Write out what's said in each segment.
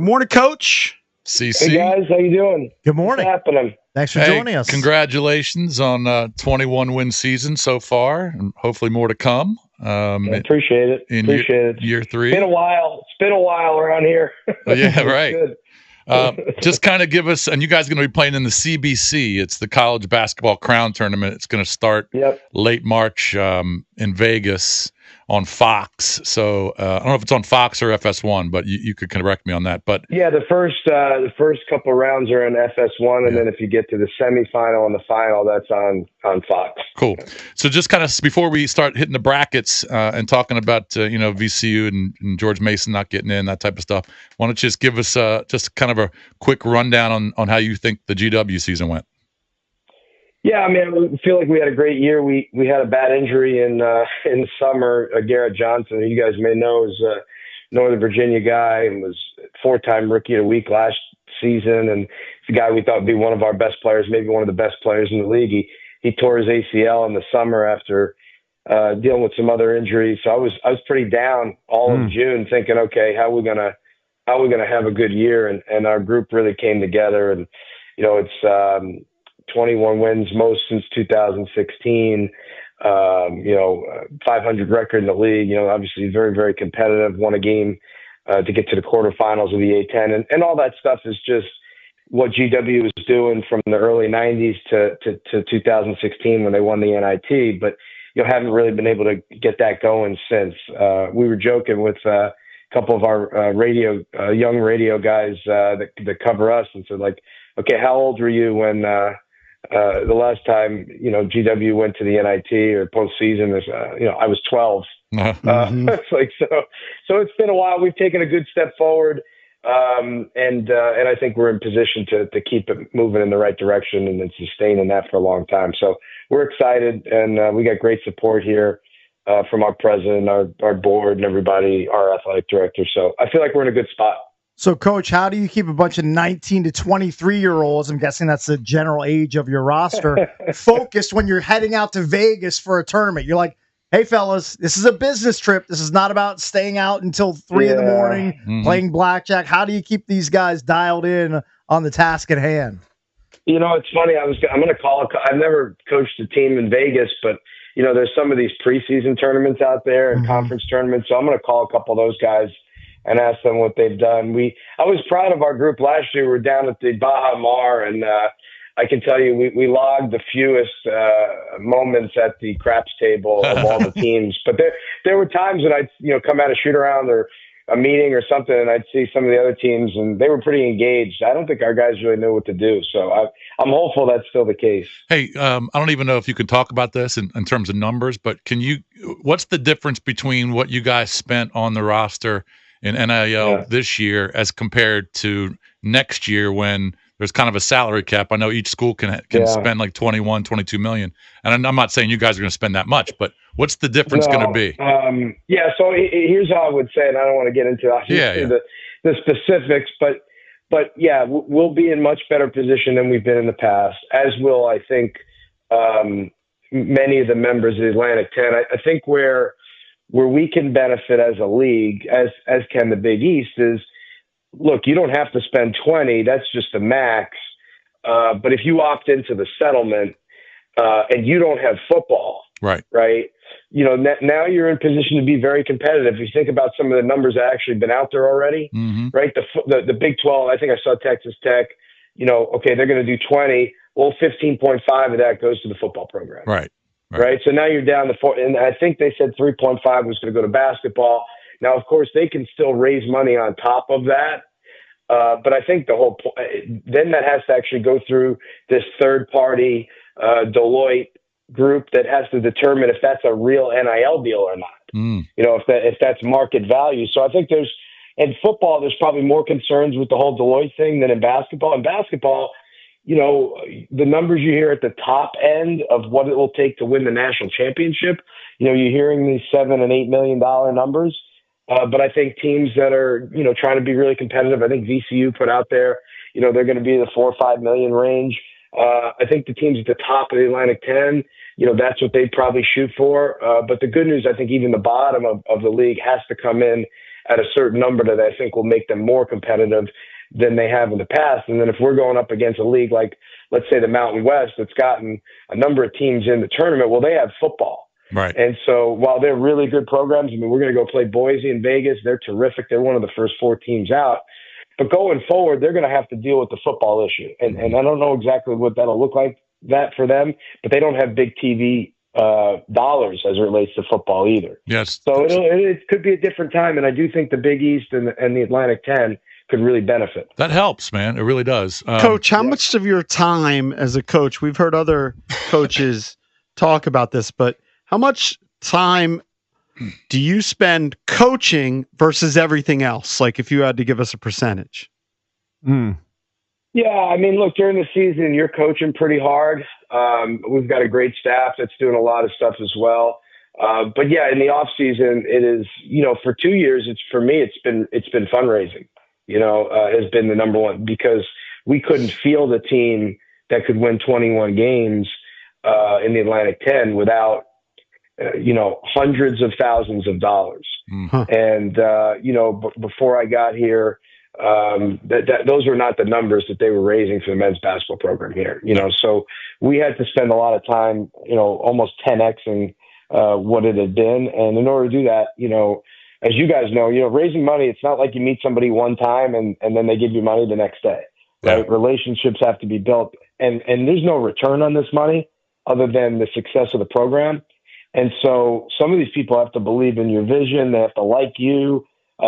Good morning, Coach. CC. Hey guys, how you doing? Good morning. What's happening? Thanks for joining us. Congratulations on 21-win season so far, and hopefully more to come. I appreciate it. Year 3. It's been a while around here. Yeah, right. Good. Just kind of give us, and you guys are going to be playing in the CBC. It's the College Basketball Crown Tournament. It's going to start late March in Vegas on Fox. So I don't know if it's on Fox or FS1, but you could correct me on that. But yeah, the first couple rounds are on FS1, and then if you get to the semifinal and the final, that's on Fox. Cool. So just kind of before we start hitting the brackets and talking about VCU and George Mason not getting in, that type of stuff, why don't you just give us just kind of a quick rundown on how you think the GW season went? Yeah, I mean, I feel like we had a great year. We had a bad injury in the summer. Garrett Johnson, who you guys may know, is a Northern Virginia guy and was 4-time Rookie of the Week last season. And it's a guy we thought would be one of our best players, maybe one of the best players in the league. He tore his ACL in the summer after dealing with some other injuries. So I was pretty down all of June, thinking, okay, how are we gonna have a good year? And our group really came together. And it's 21 wins, most since 2016. 500 record in the league. Obviously very, very competitive. Won a game to get to the quarterfinals of the A10, and all that stuff is just what GW was doing from the early 90s to 2016 when they won the NIT. But haven't really been able to get that going since. We were joking with a couple of our young radio guys that cover us, and said, like, okay, how old were you when the last time GW went to the NIT or postseason? I was 12. It's like so it's been a while. We've taken a good step forward, and I think we're in position to keep it moving in the right direction and then sustaining that for a long time. So we're excited, and we got great support here from our president, our board, and everybody, our athletic director. So I feel like we're in a good spot. So, Coach, how do you keep a bunch of 19 to 23-year-olds, I'm guessing that's the general age of your roster, focused when you're heading out to Vegas for a tournament? You're like, hey, fellas, this is a business trip. This is not about staying out until 3 in the morning, playing blackjack. How do you keep these guys dialed in on the task at hand? It's funny. I'm going to call. I've never coached a team in Vegas, but there's some of these preseason tournaments out there and conference tournaments. So I'm going to call a couple of those guys and ask them what they've done. I was proud of our group last year. We were down at the Baja Mar, and I can tell you we logged the fewest moments at the craps table of all the teams. But there were times that I'd come out of shoot around or a meeting or something, and I'd see some of the other teams, and they were pretty engaged. I don't think our guys really knew what to do. So I'm hopeful that's still the case. Hey, I don't even know if you can talk about this in terms of numbers, but what's the difference between what you guys spent on the roster in NIL this year as compared to next year when there's kind of a salary cap? I know each school can spend like 21, 22 million. And I'm not saying you guys are going to spend that much, but what's the difference going to be? So here's how I would say, and I don't want to get into the specifics, but yeah, we'll be in much better position than we've been in the past, as will, I think, many of the members of the Atlantic 10. I think where we can benefit as a league, as can the Big East, is, look, you don't have to spend 20. That's just the max. But if you opt into the settlement and you don't have football, right? Now you're in position to be very competitive. If you think about some of the numbers that actually been out there already, right? The Big 12, I think I saw Texas Tech, okay, they're going to do 20. Well, 15.5 of that goes to the football program. Right. So now you're down to 4, and I think they said 3.5 was going to go to basketball. Now, of course, they can still raise money on top of that. But I think the whole point, then that has to actually go through this third party Deloitte group that has to determine if that's a real NIL deal or not. If that's market value. So I think in football, there's probably more concerns with the whole Deloitte thing than in basketball. In basketball, the numbers you hear at the top end of what it will take to win the national championship, you're hearing these $7 and $8 million numbers. But I think teams that are, trying to be really competitive, I think VCU put out there, they're going to be in the 4 or 5 million range. I think the teams at the top of the Atlantic 10, that's what they'd probably shoot for. But the good news, I think even the bottom of the league has to come in at a certain number that I think will make them more competitive than they have in the past. And then if we're going up against a league like, let's say, the Mountain West, that's gotten a number of teams in the tournament, well, they have football. Right. And so while they're really good programs, I mean, we're going to go play Boise and Vegas. They're terrific. They're one of the first 4 teams out. But going forward, they're going to have to deal with the football issue. And I don't know exactly what that'll look like that for them, but they don't have big TV dollars as it relates to football either. Yes. So it could be a different time. And I do think the Big East and the Atlantic 10 could really benefit. That helps, man. It really does. Coach, how much of your time as a coach, we've heard other coaches talk about this, but how much time do you spend coaching versus everything else? Like if you had to give us a percentage. Yeah, I mean, look, during the season, you're coaching pretty hard. We've got a great staff that's doing a lot of stuff as well. But yeah, in the off season, it is, for 2 years, it's been fundraising, has been the number one, because we couldn't field a team that could win 21 games in the Atlantic 10 without, hundreds of thousands of dollars. And, before I got here, those were not the numbers that they were raising for the men's basketball program here, so we had to spend a lot of time, almost 10xing what it had been. And in order to do that, as you guys know, raising money, it's not like you meet somebody one time and then they give you money the next day, right? Yeah. Relationships have to be built, and there's no return on this money other than the success of the program. And so some of these people have to believe in your vision. They have to like you.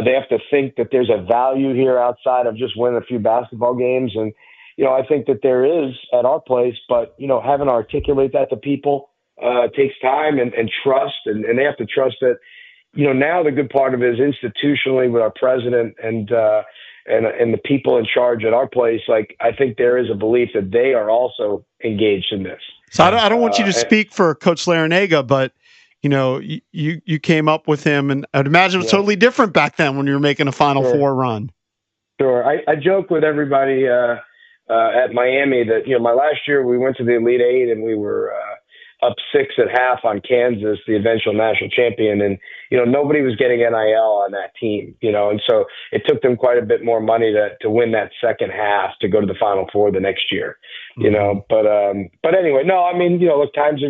They have to think that there's a value here outside of just winning a few basketball games. And, I think that there is at our place, but, having to articulate that to people takes time and trust. And they have to trust that, now the good part of it is institutionally with our president and the people in charge at our place. Like, I think there is a belief that they are also engaged in this. So I don't want you to speak for Coach Larinaga, but you came up with him, and I'd imagine it was totally different back then when you were making a Final Four run. Sure. I joke with everybody at Miami that, my last year we went to the Elite Eight and we were up 6 at half on Kansas, the eventual national champion. And, nobody was getting NIL on that team, and so it took them quite a bit more money to win that second half to go to the Final Four the next year, but anyway, no, I mean, look, times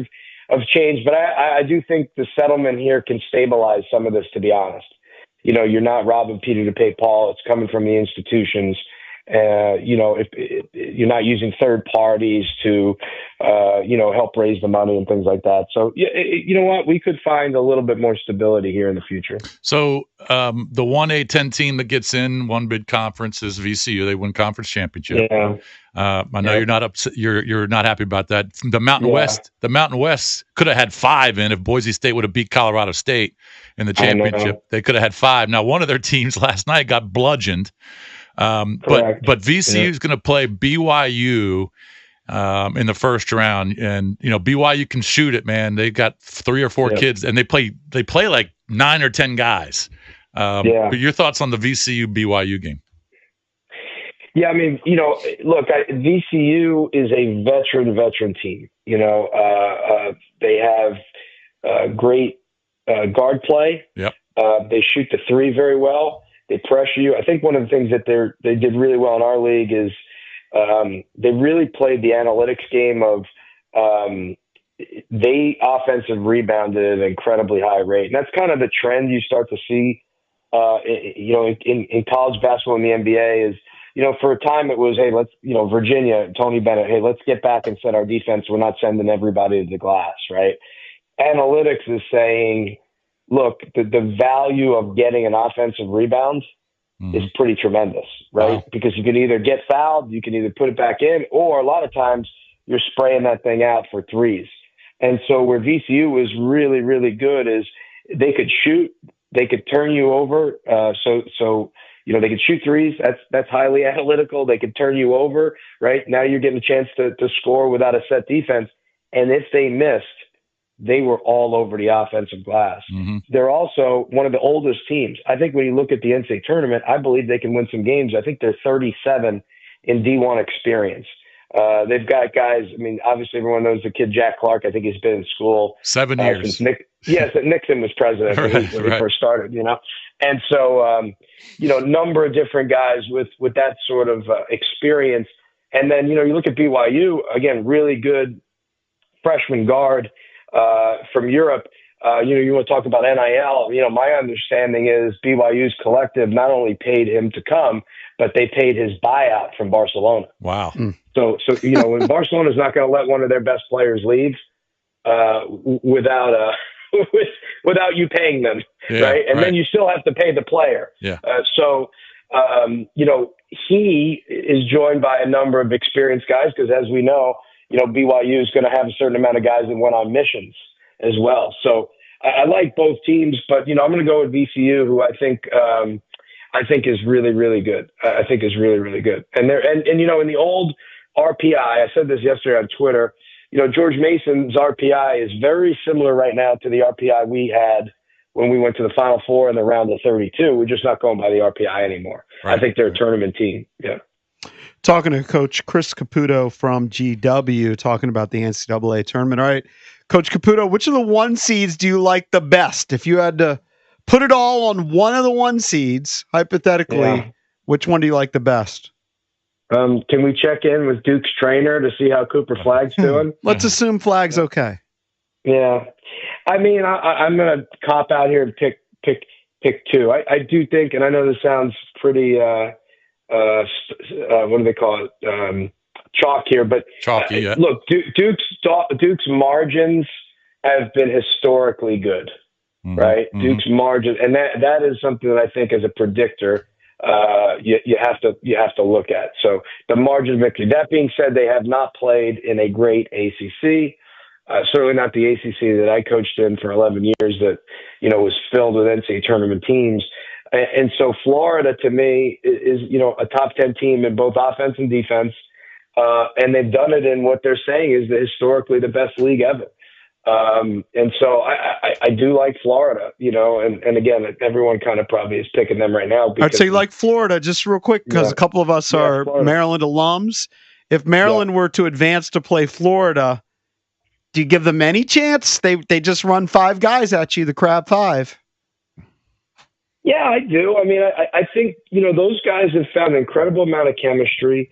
have changed, but I do think the settlement here can stabilize some of this, to be honest. You're not robbing Peter to pay Paul. It's coming from the institutions. If you're not using third parties to, help raise the money and things like that. So, you know what? We could find a little bit more stability here in the future. So the 1A10 team that gets in one bid conference is VCU. They win conference championship. Yeah. I know you're not upset. You're not happy about that. The Mountain West could have had 5 in if Boise State would have beat Colorado State in the championship. They could have had 5. Now, one of their teams last night got bludgeoned. But VCU is going to play BYU in the first round, and BYU can shoot it, man. They got 3 or 4 kids, and they play like 9 or 10 guys. But your thoughts on the VCU BYU game? Yeah, I mean, look, VCU is a veteran team. They have great guard play. Yep. They shoot the 3 very well. They pressure you. I think one of the things that they did really well in our league is they really played the analytics game of they offensive rebounded at an incredibly high rate. And that's kind of the trend you start to see, in college basketball in the NBA is, for a time it was, hey, let's, Virginia, Tony Bennett, hey, let's get back and set our defense. We're not sending everybody to the glass, right? Analytics is saying, look, the value of getting an offensive rebound is pretty tremendous, right? Wow. Because you can either get fouled, you can either put it back in, or a lot of times you're spraying that thing out for threes. And so where VCU was really, really good is they could shoot, they could turn you over. So they could shoot threes. That's highly analytical. They could turn you over, right? Now you're getting a chance to score without a set defense. And if they missed, they were all over the offensive glass. Mm-hmm. They're also one of the oldest teams. I think when you look at the NCAA tournament, I believe they can win some games. I think they're 37 in D1 experience. They've got guys. I mean, obviously everyone knows the kid Jack Clark. I think he's been in school 7 years since Nixon was president when he first started. And so, number of different guys with that sort of experience. And then, you look at BYU, again, really good freshman guard from Europe. You want to talk about NIL. My understanding is BYU's collective not only paid him to come, but they paid his buyout from Barcelona. Wow. So when Barcelona's not going to let one of their best players leave without without you paying them, right? And then you still have to pay the player. Yeah. He is joined by a number of experienced guys because, as we know, BYU is going to have a certain amount of guys that went on missions as well. So I like both teams, but I'm going to go with VCU, who I think is really, really good. I think is really, really good. And in the old RPI, I said this yesterday on Twitter. George Mason's RPI is very similar right now to the RPI we had when we went to the Final Four in the round of 32. We're just not going by the RPI anymore. Right. I think they're a tournament team. Yeah. Talking to Coach Chris Caputo from GW, talking about the NCAA tournament. All right, Coach Caputo, which of the 1 seeds do you like the best? If you had to put it all on one of the 1 seeds, hypothetically, which one do you like the best? Can we check in with Duke's trainer to see how Cooper Flagg's doing? Let's assume Flagg's okay. Yeah. I mean, I'm going to cop out here and pick 2. I do think, and I know this sounds pretty, what do they call it? Chalk here, but chalky. Yeah. Look, Duke's margins have been historically good, right? Mm-hmm. Duke's margins, and that is something that I think as a predictor, you have to look at. So the margin of victory. That being said, they have not played in a great ACC. Certainly not the ACC that I coached in for 11 years that, was filled with NCAA tournament teams. And so Florida, to me, is, a top 10 team in both offense and defense. And they've done it in what they're saying is historically the best league ever. And so I do like Florida, and again, everyone kind of probably is picking them right now. I'd say you like Florida, just real quick, because a couple of us are Florida. Maryland alums. If Maryland were to advance to play Florida, do you give them any chance? They just run 5 guys at you, the Crab 5. Yeah, I do. I mean, I think, those guys have found an incredible amount of chemistry.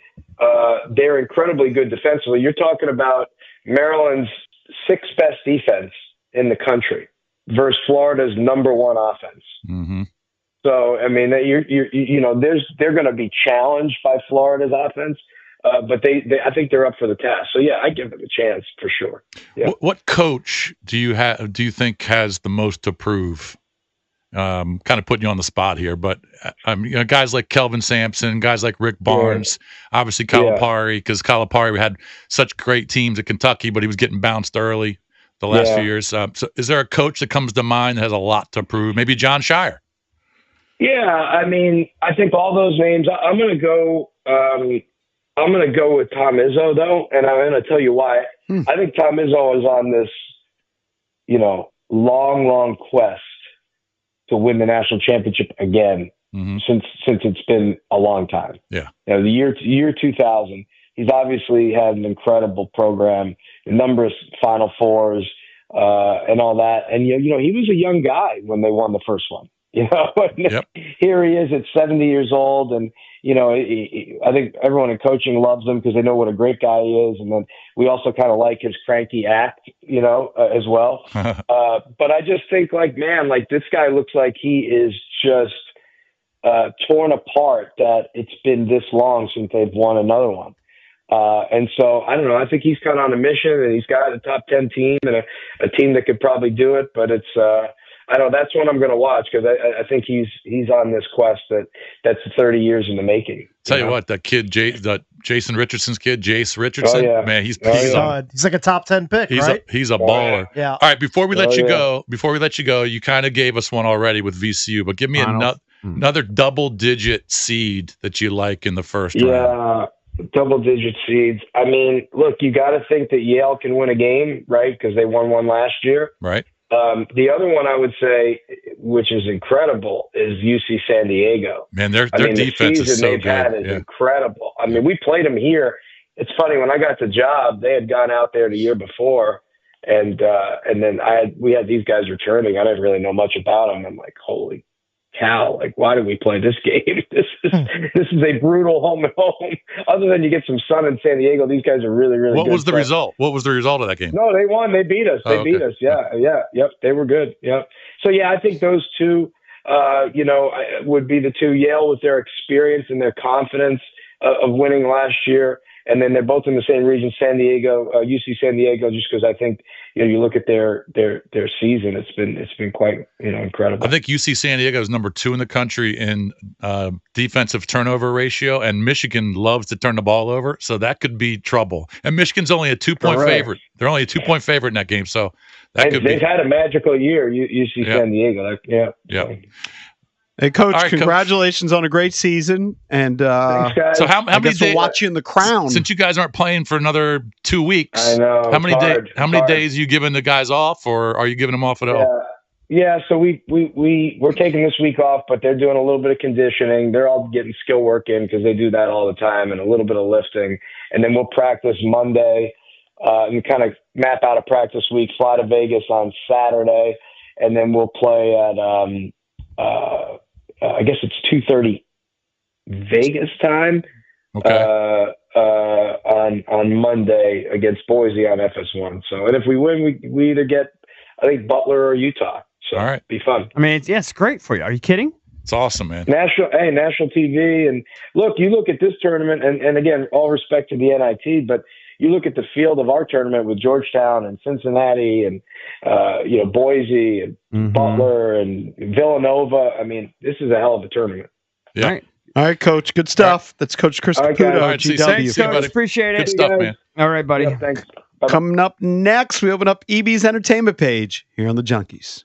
They're incredibly good defensively. You're talking about Maryland's 6th best defense in the country versus Florida's number 1 offense. Mm-hmm. So, I mean, they're going to be challenged by Florida's offense. But I think they're up for the task. So yeah, I give them a chance for sure. Yeah. What coach do you think has the most to prove? Kind of putting you on the spot here, but guys like Kelvin Sampson, guys like Rick Barnes, obviously Calipari, because Calipari had such great teams at Kentucky, but he was getting bounced early the last few years. So is there a coach that comes to mind that has a lot to prove? Maybe John Shire. Yeah, I mean, I think all those names. I'm going to go. I'm going to go with Tom Izzo, though, and I'm going to tell you why. I think Tom Izzo is on this, long quest to win the national championship again since it's been a long time. Yeah. The year 2000, he's obviously had an incredible program, a number of Final Fours and all that. And, he was a young guy when they won the first one. Here he is at 70 years old, and I think everyone in coaching loves him because they know what a great guy he is, and then we also kind of like his cranky act, as well. But I just think, this guy looks like he is just torn apart that it's been this long since they've won another one. And so I don't know. I think he's kind of on a mission, and he's got a top 10 team and a team that could probably do it, but it's. I know that's one I'm going to watch because I think he's on this quest that's 30 years in the making. Tell you what, that kid, Jason Richardson's kid, Jace Richardson, man, he's like a top 10 pick, right? He's a baller. Yeah. All right, before we let you go, you kind of gave us one already with VCU, but give me another double-digit seed that you like in the first round. Yeah, double-digit seeds. I mean, look, you got to think that Yale can win a game, right? Because they won one last year, right? The other one I would say, which is incredible, is UC San Diego. Man, their defense is so good. The season they've had is incredible. I mean, we played them here. It's funny, when I got the job, they had gone out there the year before, and then we had these guys returning. I didn't really know much about them. I'm like, holy Cal. Like, why do we play this game? This is a brutal home and home. Other than you get some sun in San Diego, these guys are really, really good. What was the result? What was the result of that game? No, they won. They beat us. They beat us. Yeah. Yep. They were good. Yep. So, yeah, I think those two, would be the two. Yale with their experience and their confidence of winning last year. And then they're both in the same region, San Diego, UC San Diego, just because I think, you look at their season, it's been quite, incredible. I think UC San Diego is number 2 in the country in defensive turnover ratio, and Michigan loves to turn the ball over, so that could be trouble. And Michigan's only a 2-point favorite. They're only a 2-point favorite in that game, so they've had a magical year, UC San Diego. Yeah. Hey, Coach, right, Congratulations on a great season. And thanks, guys. So how many days we'll watch you in the crown? Since you guys aren't playing for another 2 weeks, I know. How many days are you giving the guys off, or are you giving them off at all? Yeah, so we're taking this week off, but they're doing a little bit of conditioning. They're all getting skill work in because they do that all the time, and a little bit of lifting. And then we'll practice Monday and kind of map out a practice week, fly to Vegas on Saturday, and then we'll play at I guess it's 2:30 Vegas time on Monday against Boise on FS1. So, and if we win, we either get, I think, Butler or Utah. So, all right, be fun. I mean, it's great for you. Are you kidding? It's awesome, man. National TV, and you look at this tournament, and again, all respect to the NIT, but you look at the field of our tournament with Georgetown and Cincinnati and Boise and Butler and Villanova. I mean, this is a hell of a tournament. Yeah. All right, Coach. Good stuff. That's Coach Chris Caputo. All right, GW. Thanks, Coach. Appreciate it. Good stuff, man. All right, buddy. Yeah, thanks. Coming up next, we open up EB's entertainment page here on the Junkies.